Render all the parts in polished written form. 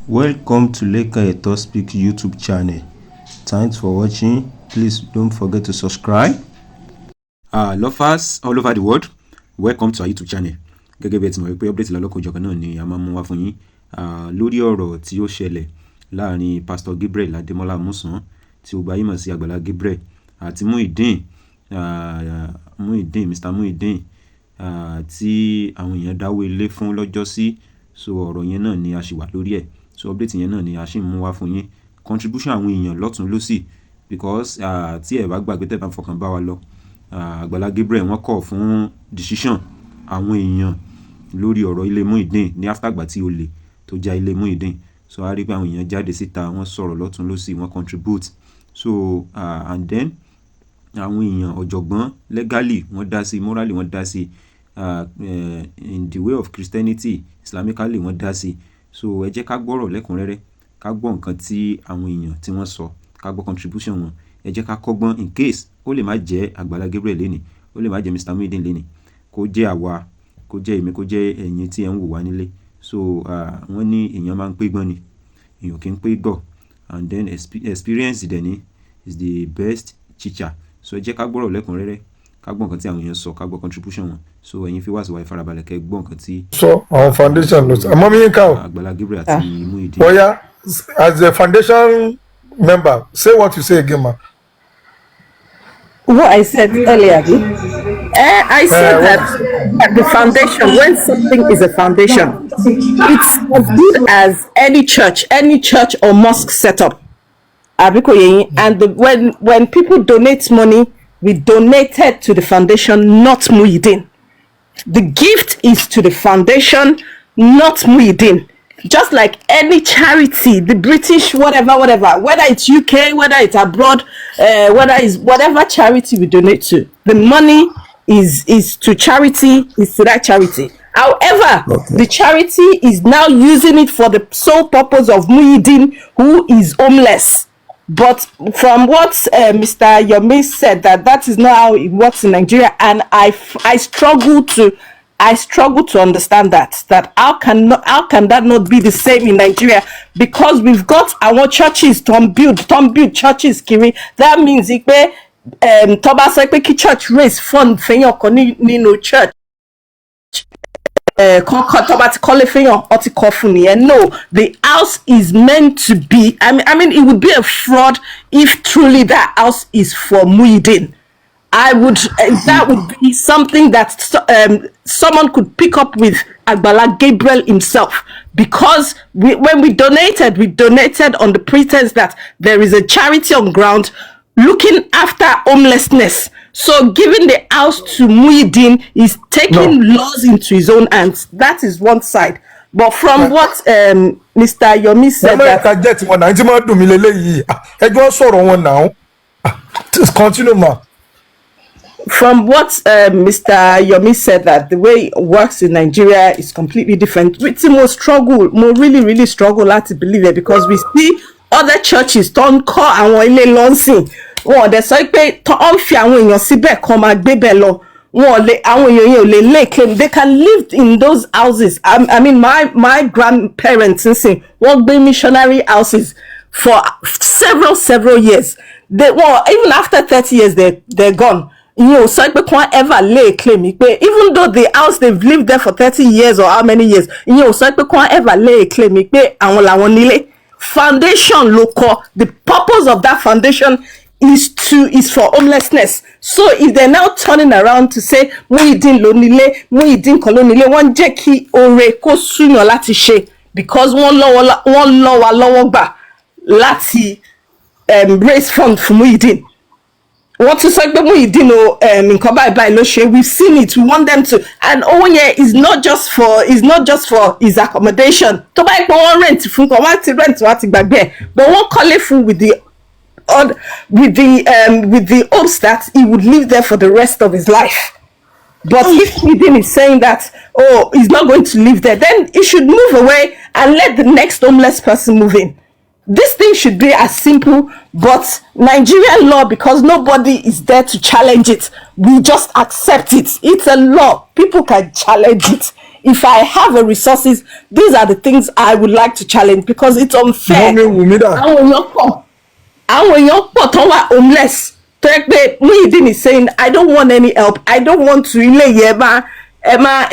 Welcome to Leka Eto Speak YouTube channel. Thanks for watching. Please don't forget to subscribe. Lovers all over the world, welcome to our YouTube channel. Gẹ́gẹ́ bí ẹ ti mọ̀ wípé update lọ́lọ́kọ̀ ìjọba náà ni a máa mú wá fún yín lórí ọ̀rọ̀ tí ó ṣẹlẹ̀ láàrin Pastor Gabriel Adémọ́lá Musan tí ó gba yín mọ̀ sí Agbala Gabriel àti muideen Mr. Muideen tí àwọn èèyàn dáwọ́ ilé fún lọ́jọ́ sí. So ọ̀rọ̀ yẹn náà ni a ṣì wà lórí ẹ̀. So update yẹn náà ni a ṣì ń mú wá fún yín. Contribution àwọn èèyàn lọ́tún lósì because tí ẹ bá gbàgbé tẹ́ bá fọkàn bá wa lọ, Agbala Gabriel wọ́n kọ̀ fún decision àwọn èèyàn lórí ọ̀rọ̀ ilé muideen ní after gbà tí ó lè tó já ilé muideen. So a rí pé àwọn èèyàn jáde síta, wọ́n sọ̀rọ̀ lọ́tún lósì, wọ́n contribute. So and then àwọn èèyàn ọ̀jọ̀gbọ́n legally wọ́n dá sí, morally wọ́n dá sí, in the way of Christianity, Islamically wọ́n dá sí. So ẹ jẹ́ ká gbọ́rọ̀ lẹ́kùnrẹ́rẹ́, ká gbọ́ nǹkan tí àwọn èèyàn tí wọ́n sọ, ká gbọ́ contribution wọn. Ẹ jẹ́ ká kọ́gbọ́n in case ó lè má jẹ́ Agbala Gabriel lénìí, ó lè má jẹ́ Mr. Muideen lénìí, kó jẹ́ àwa, kó jẹ́ èmi, kó jẹ́ ẹ̀yin tí ẹ ń wò wá nílé. So wọ́n ní èèyàn máa ń pé gbọ́n ni, èèyàn kì í pé gọ̀. And then experience dẹ̀ ni is the best teacher. So ẹ jẹ́ ká gbọ́rọ̀ lẹ́kùnrẹ́rẹ́, ká gbọ́ nǹkan tí àwọn èèyàn sọ, ká gbọ́ contribution wọn. So ẹ̀yin fi wá sí wa ìfarabalẹ̀ kẹ́ gbọ́ nǹkan tí our foundation notes. Àmọ́ mi yín ká o. Agbala Gabriel àti muideen. Oya, as a foundation member, say what you say again, ma. What I said earlier, I said that at the foundation, when something is a foundation, it's as good as any church or mosque setup. And when people donate money, we donated to the foundation, not muideen. The gift is to the foundation, not muideen. Just like any charity, the British, whatever, whether it's UK, whether it's abroad, whether it's whatever charity we donate to, the money is to charity, is to that charity. However, the charity is now using it for the sole purpose of muideen, who is homeless. But from what Mr. Yomi said, that is not how it works in Nigeria, and I struggle to understand that how can that not be the same in Nigeria? Because we've got our churches to build churches, Kiri. That means Toba Sekpeki church raise fund for your church. No, the house is meant to be. I mean, it would be a fraud if truly that house is for muideen. That would be something that someone could pick up with Agbala Gabriel himself, because when we donated on the pretense that there is a charity on ground looking after homelessness. So giving the house to muideen is taking laws into his own hands. That is one side. But from what Mr. Yomi said, continue, ma. From what Mr. Yomi said, that the way it works in Nigeria is completely different. It's really struggle to believe it, because we see other churches don't call our launching. Well, there's like they can live in those houses. I mean, my grandparents worked in missionary houses for several years. Even after 30 years, they're gone. So ever lay claim, even though the house they've lived there for 30 years or how many years, so ever lay claim, foundation local. The purpose of that foundation is for homelessness. So if they're now turning around to say muideen kolonile, one jeki ore ko suno lati she, because one lower ba lati raise fund for muideen. What to say muideen we've seen it. We want them to, and is not just for his accommodation. To buy one rent but one call it with the hopes that he would live there for the rest of his life. But if muideen is saying that he's not going to live there, then he should move away and let the next homeless person move in. This thing should be as simple, but Nigerian law, because nobody is there to challenge it, we just accept it. It's a law. People can challenge it. if I have the resources, these are the things I would like to challenge because it's unfair. Àwọn èèyàn pọ̀ tán wà homeless tó yẹ pé Muideen is saying I don't want any help, I don't want to ilé yẹn ẹ má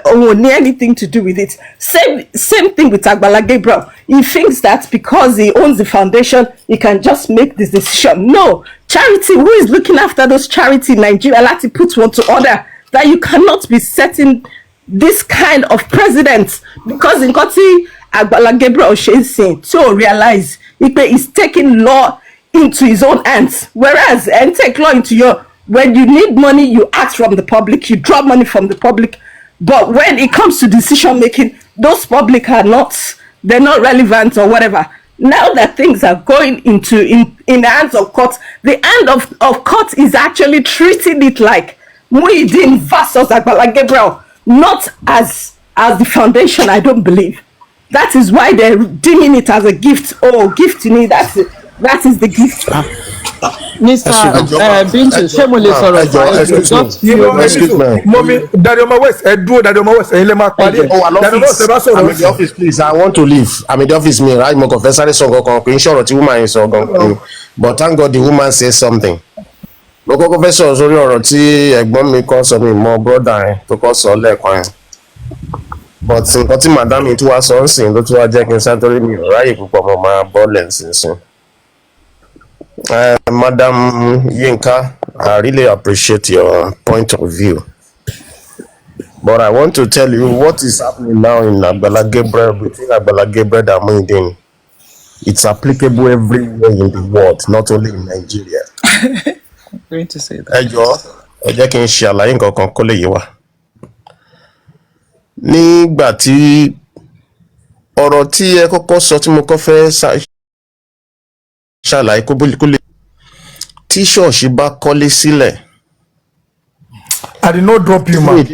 òun ní anything to do with it. Same thing with Agbala Gabriel. He thinks that because he owns the foundation he can just make this decision. No, charity, who is looking after those charity in Nigeria láti put one to order that you cannot be setting this kind of precedent because nǹkan tí Agbala Gabriel ṣe ń sìn tí ò realize Nipa is taking law into his own hands, whereas and take law into your, when you need money you ask from the public, you draw money from the public, but when it comes to decision making those public are not, they're not relevant or whatever. Now that things are going into in the hands of court, the hand of court is actually treating it like Muideen versus Agbala Gabriel, not as the foundation. I don't believe. That is why they're deeming it as a gift. Oh, gift to me, that is the gift. Mr. Bintu, ṣé mo lè sọ̀rọ̀? Excuse me. Mommy, Daddy Oma West, Daddy Oma West, Daddy Oma West, I'm in the office, please. I want to leave. I'm in the office, me, right? Mo confess, I saw go insure the woman is but thank God the woman says something. Mo confess, sorry, ọ̀rọ̀ tí ẹ̀gbọ́n mi kọ sọ mi mọ brother tó kọ sọ lẹ́ẹ̀kan yẹn. But nǹkan tí madam mi tún wá sọ ń sìn ló tún wá jẹ́ kí n sátórí mi ò ráyè púpọ̀ mo máa bọ́ọ̀lẹ̀ nísinsìn. Madam Yinka, I really appreciate your point of view. But I want to tell you what is happening now in Agbala Gabriel, between Agbala Gabriel and Muideen. It's applicable everywhere in the world, not only in Nigeria. I'm going to say that. Ẹ jẹ́ kí n ṣe àlàyé nǹkan kan kó lè yé wa. Nígbà tí ọ̀rọ̀ tí ẹ kọ́kọ́ sọ tí mo kọ́ fẹ́ ṣàlàyé kó lè tí ṣọ́ọ̀ṣì bá kọ́lé sílẹ̀. I did not drop you, man.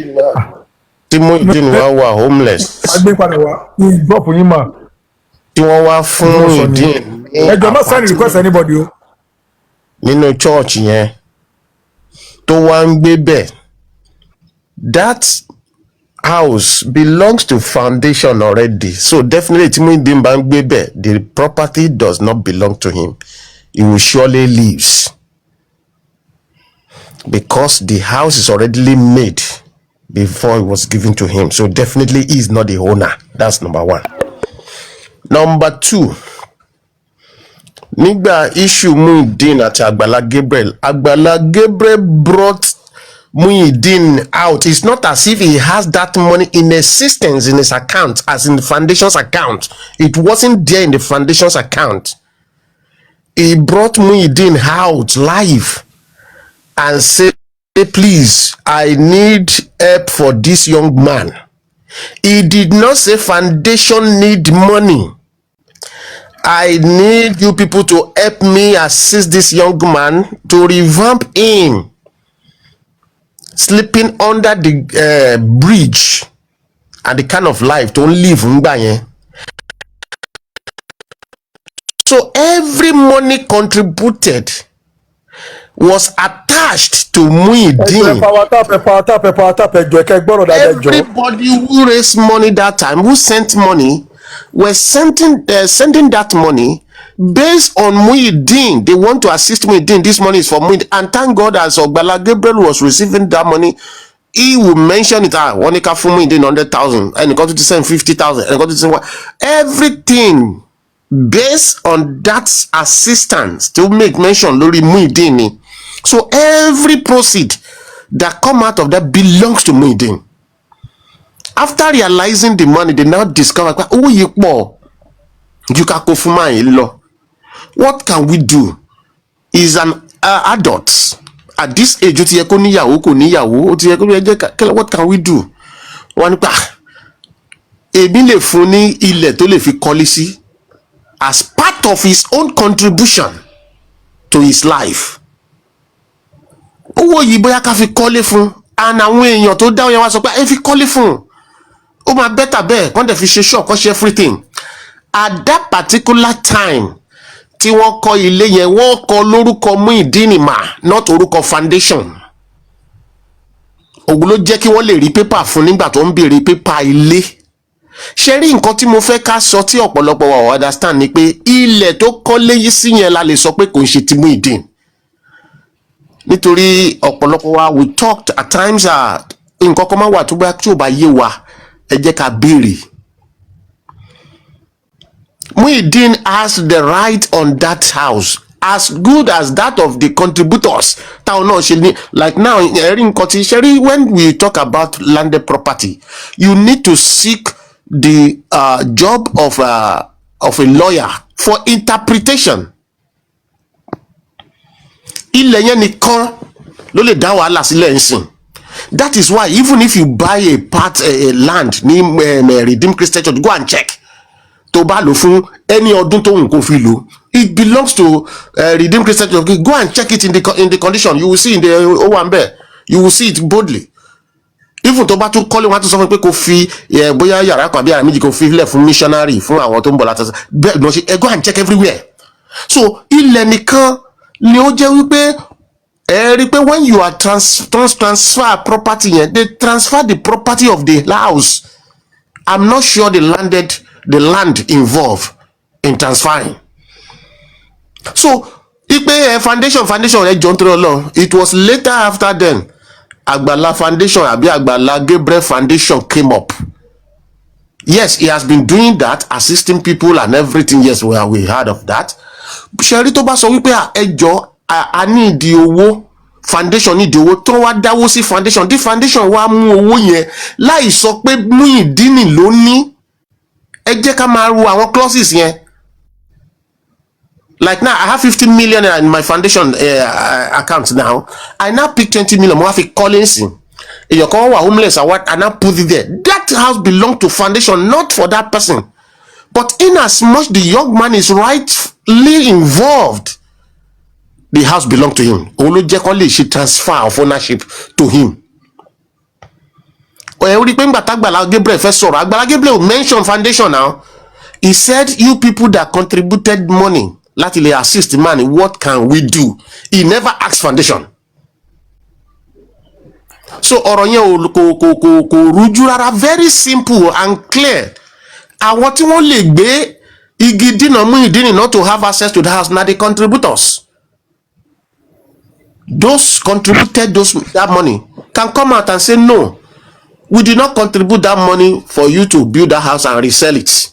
Tí Muideen wà homeless. Agbépadà wa, he drop yín ma. Tí wọ́n wá fún Muideen. Ẹjọ́ má send request anybody o. Nínú church yẹn tó wá ń gbé bẹ̀. That house belongs to foundation already, so definitely tí Muideen bá ń gbé bẹ̀, the property does not belong to him. He will surely leave because the house is already made before it was given to him, so definitely he is not the owner. That's number one. Number two, nígbà issue Muideen àti Agbala Gabriel brought Muideen out. It's not as if he has that money in existence in his account, as in the foundation's account. It wasn't there in the foundation's account. He brought Muideen out live and said, please, I need help for this young man. He did not say foundation need money. I need you people to help me assist this young man to revamp him. Sleeping under the bridge and the kind of life to live in. So every money contributed was attached to Muideen. Everybody who raised money that time, who sent money, were sending that money based on Muideen. They want to assist Muideen. This money is for Muideen. And thank God, as Agbala Gabriel was receiving that money, he will mention it. One car for Muideen 100,000, and he got to send 50,000, and got to send everything based on that assistance to make mention Lori Muideen. So every proceed that come out of that belongs to Muideen. After realizing the money, they now discover, oh, you can go for my law. What can we do? Is an adult at this age. What can we do? One as part of his own contribution to his life. Owó yìí bóyá ká fi kọ́lé fún, and àwọn èèyàn tó dáwọ́ yẹn wá sọ pé ẹ fi kọ́lé fún, ó máa better bẹ́ẹ̀ kọ́n dẹ̀ fi ṣe shop kọ́n ṣe everything. At that particular time tí wọ́n kọ́ ilé yẹn, wọ́n kọ́ lórúkọ Muideen mà, not orúkọ foundation. òun ló jẹ́ kí wọ́n lè rí pépà fún nígbà tó ń béèrè pépà ilé. Ṣé rí nǹkan tí mo fẹ́ ká sọ tí ọ̀pọ̀lọpọ̀ wa understand ni pé ilẹ̀ tó kọ́lé yìí sí yẹn la lè sọ pé kò ń ṣe ti Muideen. Nítorí ọ̀pọ̀lọpọ̀ wa we talked at times nǹkan kan máa wà tó bá tí ò bá yé wa ẹ jẹ́ ká béèrè. Muideen has the right on that house as good as that of the contributors. Táwọn náà ṣe ní like now ẹ̀rí nǹkan tí ṣe rí when we talk about landed property you need to seek the job of a lawyer for interpretation. Ilẹ̀ yẹn nìkan ló lè dá wàhálà sílẹ̀ ń sìn. That is why even if you buy a land ní Redeemed Christian Church, go and check. Tó bá lò fún any ọdún tó ń kó fi lò, it belongs to Redeemed Christian Church. Go and check it in the condition. You will see in the owambe. You will see it boldly. Even tó bá tún kọ́lé wọn á tún sọ fún pé kò fi bóyá yàrá kan àbí àrà méjì kò fi lẹ̀ fún missionary fún àwọn tó ń bọ̀ látàṣà. Bẹ́ẹ̀ lọ ṣe go and check everywhere. So ilẹ̀ nìkan ni ó jẹ́ wípé rí pé when you are transfer property yẹn they transfer the property of the house. I'm not sure the land involved in transferring. So ipe foundation rẹ jọ nítorí Ọlọ́run. It was later after then Agbala foundation àbí Agbala Gabriel foundation came up. Yes, he has been doing that, assisting people and everything. Yes, we heard of that. Ṣẹ̀rí tó bá sọ wípé ẹjọ́ a ní ìdí owó foundation ní ìdí owó tó wá dáwó sí foundation tí foundation wá mú owó yẹn láì sọ pé Muideen ló ní. Ẹ jẹ́ ká máa ru àwọn clauses yẹn. Like now, I have 50 million in my foundation account now. I now pick 20 million. Mo wá fi Collins in. Èèyàn kan wà homeless and now put it there. That house belongs to foundation, not for that person. But in as much the young man is rightly involved, the house belongs to him. Òun ló jẹ́ kó lè ṣe transfer of ownership to him. Ẹ rí pé ńgbà t'Agbala Gabriel fẹ́ sọ̀rọ̀, Agbala Gabriel mention foundation now. He said, you people that contributed money láti lè assist man, what can we do? He never asked foundation. So ọ̀rọ̀ yẹn kò rújú rárá, very simple and clear. Àwọn tí wọ́n lè gbé igi dínà Muideen not to have access to the house na the contributors. Those contributed that money can come out and say no, we did not contribute that money for you to build that house and resell it.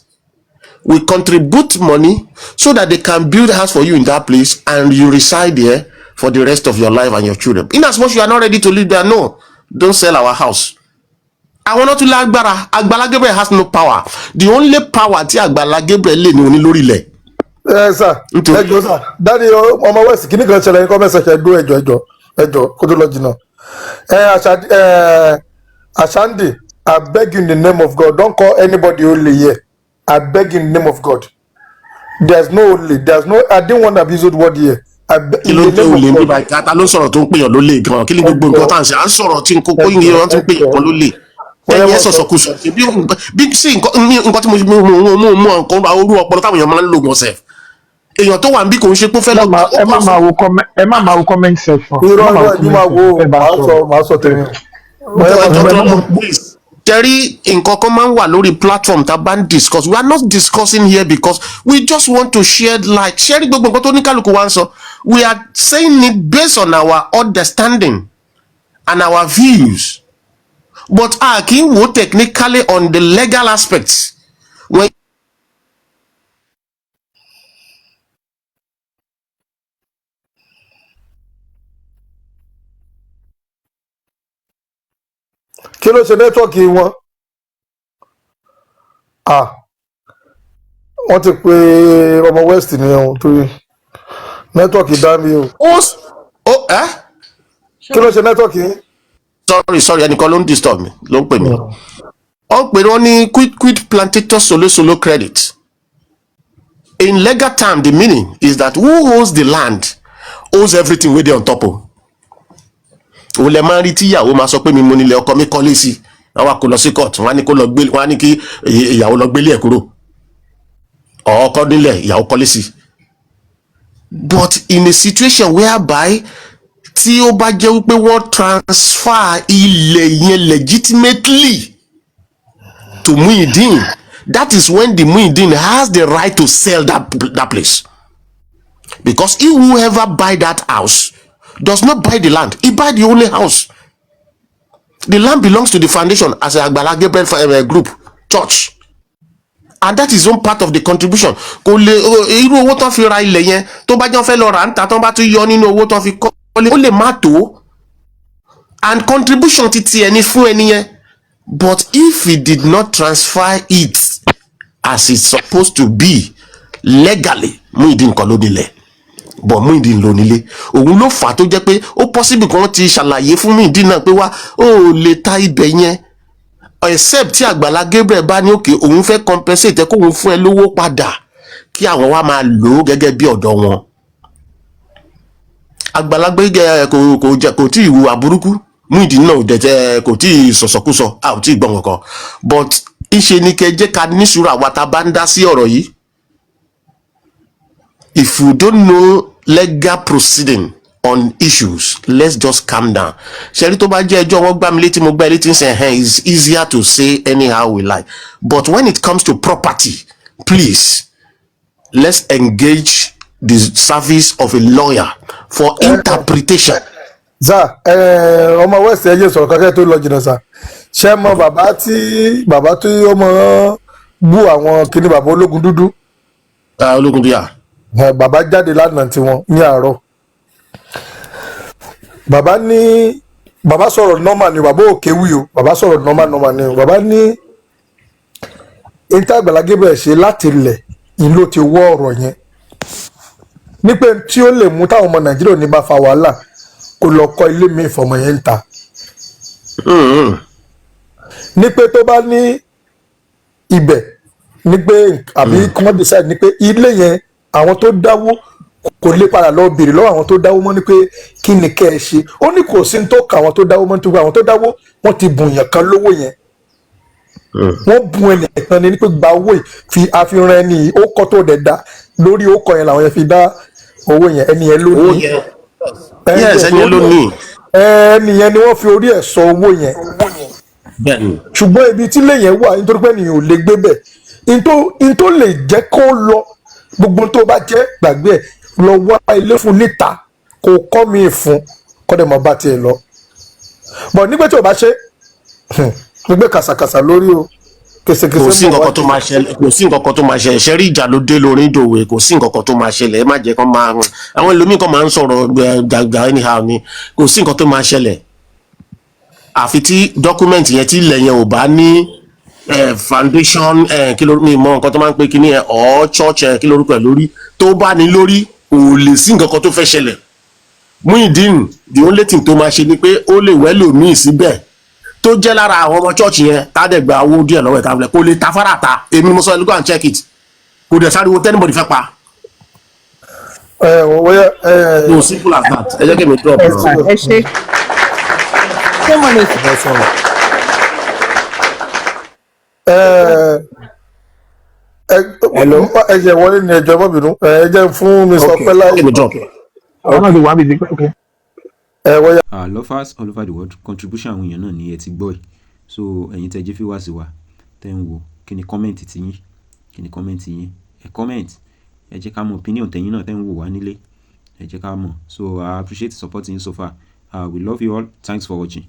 We contribute money so that they can build a house for you in that place and you reside there for the rest of your life and your children. In as much you are not ready to live there, no, don't sell our house. I want to lágbára. Agbala Gabriel has no power. The only power tí Agbala Gabriel lè ní òní lórí ilẹ̀. Sir, ẹjọ́ sir, dáàdi ọmọ West kìíní kan ṣẹlẹ̀ ní kọ́mẹ́sì ẹ̀ṣẹ̀ ẹjọ́ kó tó lọ jìnnà. Ashandi, I beg you in the name of God, don't call anybody only here. I beg you in the name of God. There's no only, I didn't want to abuse the word here. Kí ló dé olè bí báyìí ká ló sọ̀rọ̀ tó ń pèyàn ló lè gan kí ni gbogbo nǹkan tá à ń ṣe à ń sọ̀rọ̀ tí kókó yìí wọ́n ti ń pèyàn kan ló lè ẹ̀yìn sọ̀sọ̀ kù sọ̀ bí sí nǹkan tí mo mú nǹkan orú ọpọlọ táwọn èèyàn máa ń lò gan sef èèyàn tó wà ń bí kò ń ṣe pé fẹ́ lọ. ẹ má máa wo comment section. irọ́ ẹni máa wo màá sọ tèmi. Jerry, nǹkan kan máa ń wà lórí platform tá a bá ń discuss. We are not discussing here because we just want to share light. Sharing gbogbo nǹkan tó ní kálukú wá ń sọ. We are saying it based on our understanding and our views. But kì í wo technically on the legal aspects. When kí ló ṣe nẹ́tíwọ́ọ̀kì wọn? Wọ́n ti pe ọmọ West ní ohun tó rí nẹ́tíwọ́ọ̀kì dá mi o. Kí ló ṣe nẹ́tíwọ́ọ̀kì yín? Sorry, ẹnìkan ló ń disturb mi ló ń pè mí. Ó pè wọ́n ní quid plantator solo credit. In legal term, the meaning is that who owns the land owns everything wey dey on top o. Òun lè máa rí tíyàwó máa sọ pé mi mo nílẹ̀ ọkọ mi kọ́lé sí àwọn kò lọ sí court wọ́n á ní kó lọ gbé wọ́n á ní kí ìyàwó lọ gbélé ẹ̀ kúrò ọkọ nílẹ̀ ìyàwó kọ́lé sí. But in a situation whereby tí ó bá jẹ́ wípé wọ́n transfer ilẹ̀ yẹn legitimately to muideen, that is when the muideen has the right to sell that place, because he whoever buy that house does not buy the land, he buy the only house. The land belongs to the foundation as a Agbala Gabriel group church, and that is one part of the contribution. Kò lè irú owó tó fi ra ilẹ̀ yẹn tó bá jẹ́ fẹ́ lọ rà ń ta tó bá tún yọ nínú owó tó fi kọ́ ó lè má tó, and contribution ti tiẹ̀ ní fún ẹni yẹn. But if he did not transfer it as it's supposed to be legally, muideen kọ́ ló nílẹ̀, but muideen ló nílé. Òun ló fà tó jẹ́ pé ó possible kan ti ṣàlàyé fún muideen náà pé wá ó lè ta ibẹ̀ yẹn except tí Agbala Gabriel bá ní òkè òun fẹ́ compensate ẹ kóun fún ẹ lówó padà kí àwọn wa máa lò ó gẹ́gẹ́ bí ọ̀dọ̀ wọn. Agbala Gabriel kò tí ì hùwà burúkú, muideen náà dẹ̀tẹ̀ kò tí ì sọ̀sọ̀kúsọ, a ò tí ì gbọ́n kankan, but ìṣe ni kẹ́ jẹ́ ká ní sùúrù àwa tá a bá ń dá sí ọ̀rọ̀ yìí. If you don't know legal proceeding on issues, let's just calm down. Ṣẹ́rí tó bá jẹ́ ẹjọ́ wọn gbá mi létí mo gbá létí ń sẹ́ it's easier to say anyhow we like, but when it comes to property, please let's engage the service of a lawyer for interpretation. Za ọmọ west ẹjẹ sọ̀rọ̀ kankan tó lọ jìnnà sa ṣe mọ bàbá tí ọmọ bú àwọn kìnnì bàbá ológun dúdú. Ológun dúdú. Bàbá jáde lánàá tiwọn ní àárọ̀. Bàbá sọ̀rọ̀ normal ni, bàbá ò kéwì o, bàbá sọ̀rọ̀ normal ni o. Bàbá ní Agbala Gabriel ṣe láti ilẹ̀ ìlú ti wọ́ ọ̀rọ̀ yẹn ní pé tí ó lè mú táwọn ọmọ Nàìjíríà ní bá fa wàhálà kó lọ kọ́ ilé mi ìfọmọ yẹn ń ta. Ní pé tó bá ní ibẹ̀ ní pé àbí kí wọ́n decide ní pé ilé yẹn àwọn tó dáwó kò lè padà lọ bèrè lọ́wọ́ àwọn tó dáwó mọ́ ní pé kí ni kẹ́ ẹ ṣe. Ó ní kò sí ní tó kà àwọn tó dáwó mọ́ nítorí àwọn tó dáwó wọ́n ti bùn yàn kan lówó yẹn. Wọ́n bùn ẹnìkan ní pé gba owó fi àfihàn ẹni ó kọ́ tó dẹ̀ dá lórí ó kọ́ yẹn làwọn yẹn fi dá owó yẹn, ẹni yẹn ló ní. Ẹni yẹn ni wọ́n fi orí ẹ̀ sọ owó yẹn. Ṣùgbọ́n ibi tí ilé yẹn wà nítorí pé ènìyàn ò lè gbé bẹ̀, in tó lè jẹ́ kó lọ gbogbo tó bá jẹ́ gbàgbé ẹ̀ lọ wá ilé fún níta kó kọ́ mi fún kọ́dẹ̀ mọ́ bá tiẹ̀ lọ. Bọ̀ nígbà tí o bá ṣe gbé kàsàkàsà lórí o kèsèkèsè. Kò sí nǹkan kan tó máa ṣẹlẹ̀ ṣẹ́rí ìjà ló dé lórí ìdòwe, kò sí nǹkan kan tó máa ṣẹlẹ̀, ẹ má jẹ́ kán máa àwọn ẹlòmíì kan máa ń sọ̀rọ̀ gbàgbà anyhow ni, kò sí nǹkan tó máa ṣẹlẹ̀ àfi tí dọ́kúmẹ̀ntì yẹn tí ilẹ̀ yẹn ò bá ní foundation kí ló mi mọ nǹkan tó máa ń pè kíní ẹ̀ or church kí lórúkọ ẹ̀ lórí tó bá ní lórí kò lè sí nǹkan kan tó fẹ́ ṣẹlẹ̀. Muideen the only thing tó máa ṣe ni pé ó lè wẹ́lò míì síbẹ̀ tó jẹ́ lára àwọn ọmọ church yẹn tádẹ̀gbà owó díẹ̀ lọ́wọ́ ìtàbílẹ̀ kò lè ta fara ta, èmi mo sọ ẹ go and check it, kò dẹ̀ sáré wo tẹ́nibọ̀dì fẹ́ pa. No simple as that. Ẹ jẹ́ kí mi drop. Ẹ ṣe ṣé mo lè sọ̀rọ̀. Ẹ jẹ́ wọlé ní ẹjọ́ mọ́bìnú ẹ jẹ́ fún mi sọ pé láì. Lovers all over the world, contribution àwọn èèyàn náà ni ẹ ti gbọ́ ẹ̀. So ẹ̀yin tẹ́ jẹ́ fíwá sí wa tẹ́ ń wo kí ni kọ́mẹ̀ntì ti yín, ẹ comment, ẹ jẹ́ ká mọ̀ opinion tẹ̀yin náà tẹ́ ń wò wá nílé, ẹ jẹ́ ká mọ̀. So I appreciate the support in so far. We love you all. Thanks for watching.